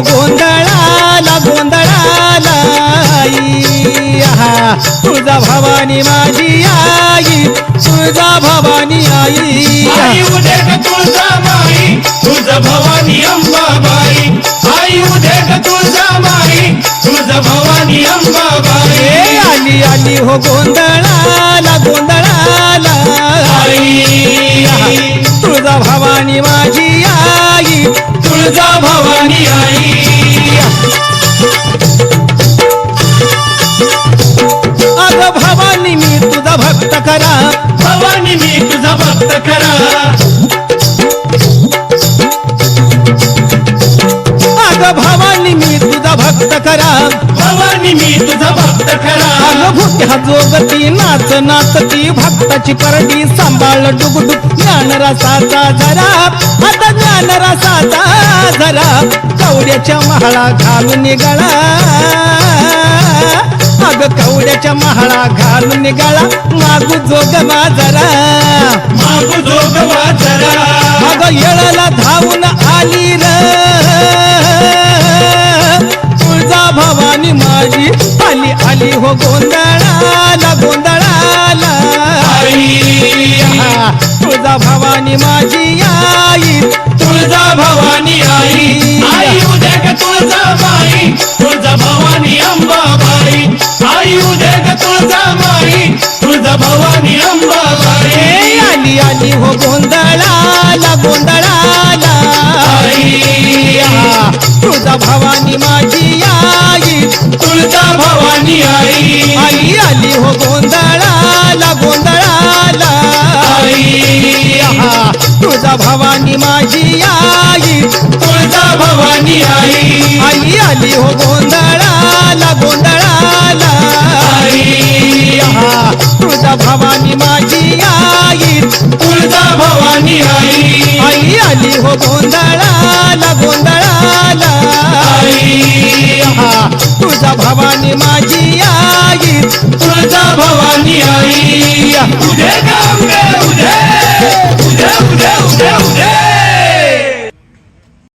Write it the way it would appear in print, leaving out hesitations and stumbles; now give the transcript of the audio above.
गोंधळाला गोंधळाला तुळजा भवानी माझी आई तुळजा भवानी आई आई उदे ग तुळजा माई तुळजा भवानी अंबाबाई आई उदे ग तुळजा माई तुळजा भवानी अंबाबाई आली आली हो गोंधळाला गोंधळाला आई तुळजा भवानी माझी आई तुळजा भवानी आई अग भवानी मी तुझा भक्त करा भवानी मी तुझा भक्त खरा अग भवानी मी तुझा भक्त करा भवानी मी तुझा भक्त खरा अग भूत्या जोगती नाच नाचती भक्ताची परडी सांभाळ डुगडुग ज्ञान रसाचा झरा आता ज्ञान रसाचा झरा कवड्याच्या महाळा घालून गळा अग कवड्याच्या महाळा घालून गळा मागू जोग माझरा मागू जोग वाजरा अग येळाला धावून आली र तुळजा भवानी माझी आली आली हो गोंधळाला गोंधळाला तुळजा भवानी माझी आई तुळजा भवानी आई आई उदे ग तुळजा माई तुळजा भवानी अंबाबाई आई उदे ग तुळजा माई तुळजा भवानी अंबाबाई आली आली हो गोंधळाला गोंधळाला तुळजा भवानी माझी आई तुळजा भवानी आई आली आली हो गोंधळाला गोंधळाला तुळजा भवानी माझी आई तुळजा भवानी आई आई आली हो गोंधळाला गोंधळाला तुळजा भवानी माझी आई तुळजा भवानी आई आई आली हो गोंधळाला गोंधळाला तुळजा भवानी माझी आई तुळजा भवानी आई उदे ग अंबे उदे